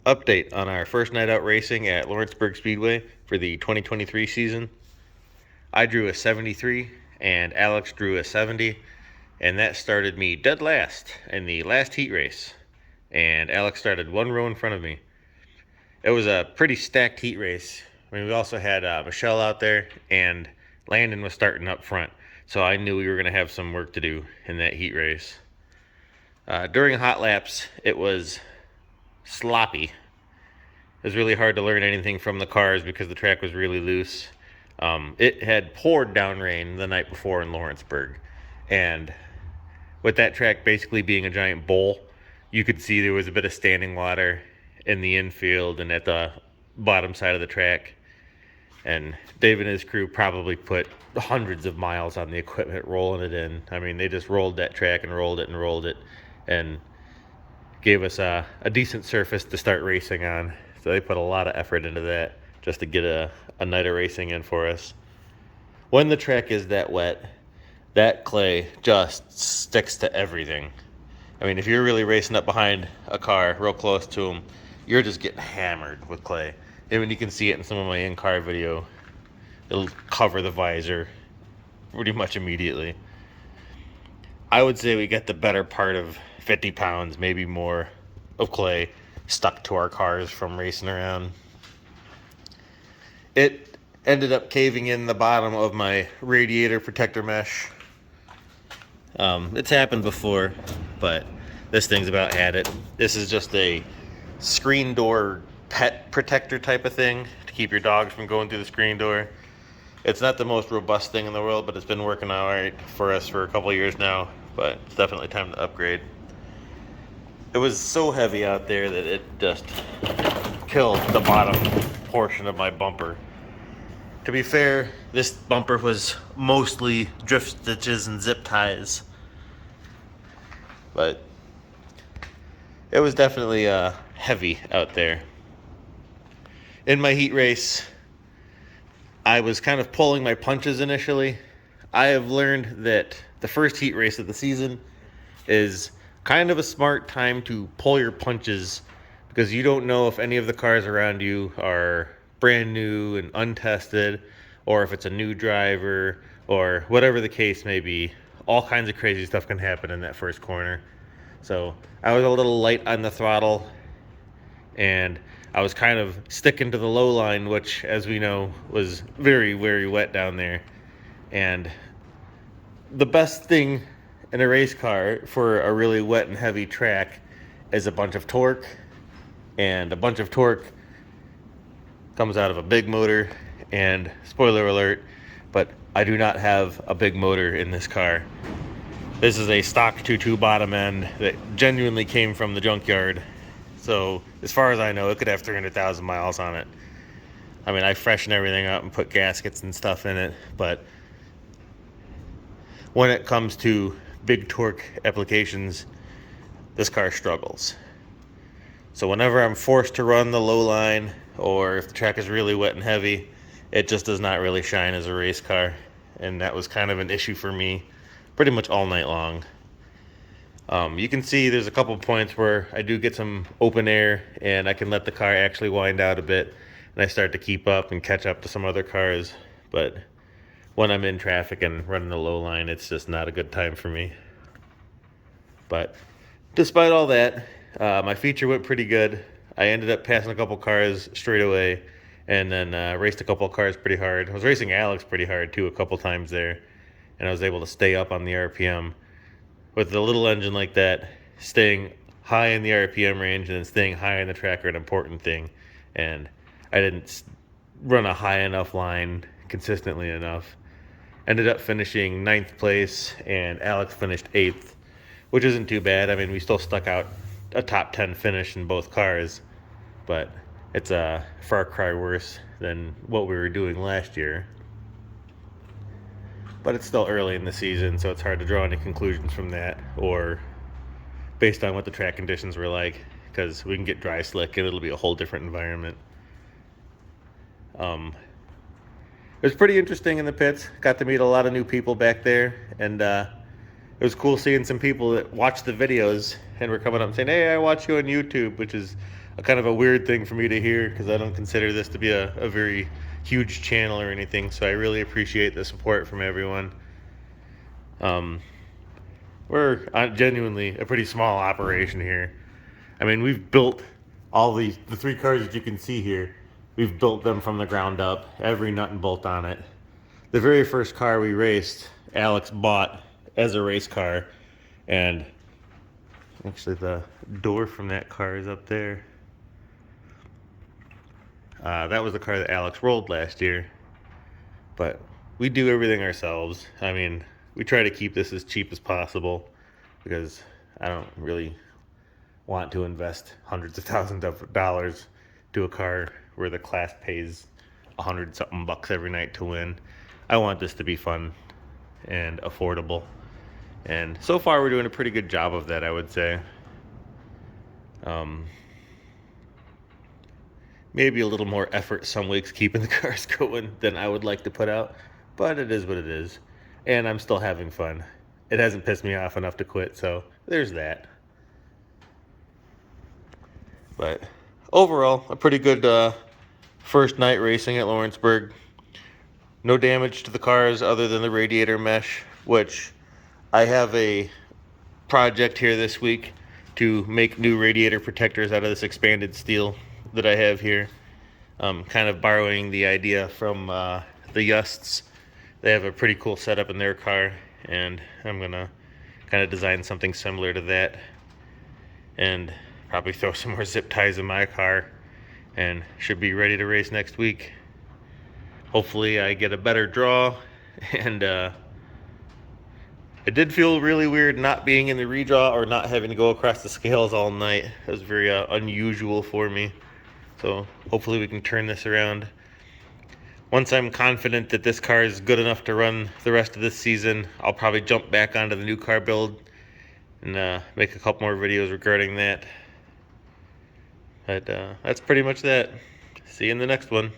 Update on our first night out racing at Lawrenceburg Speedway for the 2023 season. I drew a 73 and Alex drew a 70, and that started me dead last in the last heat race. And Alex started one row in front of me. It was a pretty stacked heat race. I mean, we also had Michelle out there, and Landon was starting up front. So I knew we were going to have some work to do in that heat race. During hot laps, it was sloppy. It was really hard to learn anything from the cars because the track was really loose. It had poured down rain the night before in Lawrenceburg. And with that track basically being a giant bowl, you could see there was a bit of standing water in the infield and at the bottom side of the track. And Dave and his crew probably put hundreds of miles on the equipment rolling it in. I mean, they just rolled that track and rolled it and gave us a decent surface to start racing on. So they put a lot of effort into that just to get a night of racing in for us. When the track is that wet, that clay just sticks to everything. I mean, if you're really racing up behind a car real close to them, you're just getting hammered with clay. And when you can see it in some of my in-car video, it'll cover the visor pretty much immediately. I would say we get the better part of 50 pounds, maybe more, of clay stuck to our cars from racing around. It ended up caving in the bottom of my radiator protector mesh. It's happened before, but this thing's about had it. This is just a screen door pet protector type of thing to keep your dogs from going through the screen door. It's not the most robust thing in the world, but it's been working all right for us for a couple of years now, but it's definitely time to upgrade. It was so heavy out there that it just killed the bottom portion of my bumper. To be fair, this bumper was mostly drift stitches and zip ties, but it was definitely heavy out there. In my heat race, I was kind of pulling my punches initially. I have learned that the first heat race of the season is kind of a smart time to pull your punches because you don't know if any of the cars around you are brand new and untested, or if it's a new driver, or whatever the case may be. All kinds of crazy stuff can happen in that first corner. So I was a little light on the throttle, and I was kind of sticking to the low line, which, as we know, was very, very wet down there. And the best thing in a race car for a really wet and heavy track is a bunch of torque, and a bunch of torque comes out of a big motor. And spoiler alert, but I do not have a big motor in this car. This is a stock 2.2 bottom end that genuinely came from the junkyard. So as far as I know, it could have 300,000 miles on it. I mean, I freshened everything up and put gaskets and stuff in it, but when it comes to big torque applications, this car struggles. So whenever I'm forced to run the low line, or if the track is really wet and heavy, it just does not really shine as a race car. And that was kind of an issue for me pretty much all night long. You can see there's a couple points where I do get some open air and I can let the car actually wind out a bit, and I start to keep up and catch up to some other cars. But when I'm in traffic and running the low line, it's just not a good time for me. But despite all that, my feature went pretty good. I ended up passing a couple cars straight away, and then raced a couple of cars pretty hard. I was racing Alex pretty hard too a couple times there, and I was able to stay up on the RPM. With a little engine like that, staying high in the RPM range and then staying high in the track are an important thing. And I didn't run a high enough line consistently enough. Ended up finishing 9th place, and Alex finished 8th, which isn't too bad. I mean, we still stuck out a top 10 finish in both cars, but it's a far cry worse than what we were doing last year. But it's still early in the season, so it's hard to draw any conclusions from that, or based on what the track conditions were like, because we can get dry slick and it'll be a whole different environment. It was pretty interesting in the pits. Got to meet a lot of new people back there, and it was cool seeing some people that watched the videos and were coming up saying, "Hey, I watch you on YouTube," which is kind of a weird thing for me to hear because I don't consider this to be a very huge channel or anything. So I really appreciate the support from everyone. We're genuinely a pretty small operation here. I mean, we've built all the 3 cars that you can see here. We've built them from the ground up, every nut and bolt on it. The very first car we raced, Alex bought as a race car, and actually the door from that car is up there. That was the car that Alex rolled last year. But we do everything ourselves. I mean, we try to keep this as cheap as possible because I don't really want to invest hundreds of thousands of dollars to a car where the class pays $100-something bucks every night to win. I want this to be fun and affordable. And so far we're doing a pretty good job of that, I would say. Maybe a little more effort some weeks keeping the cars going than I would like to put out, but it is what it is. And I'm still having fun. It hasn't pissed me off enough to quit, so there's that. But overall, a pretty good first night racing at Lawrenceburg. No damage to the cars other than the radiator mesh, which I have a project here this week to make new radiator protectors out of this expanded steel that I have here. Kind of borrowing the idea from the Yusts. They have a pretty cool setup in their car, and I'm gonna kind of design something similar to that, and probably throw some more zip ties in my car, and should be ready to race next week. Hopefully I get a better draw, and it did feel really weird not being in the redraw or not having to go across the scales all night. It was very unusual for me. So hopefully we can turn this around. Once I'm confident that this car is good enough to run the rest of this season, I'll probably jump back onto the new car build and make a couple more videos regarding that. But that's pretty much that. See you in the next one.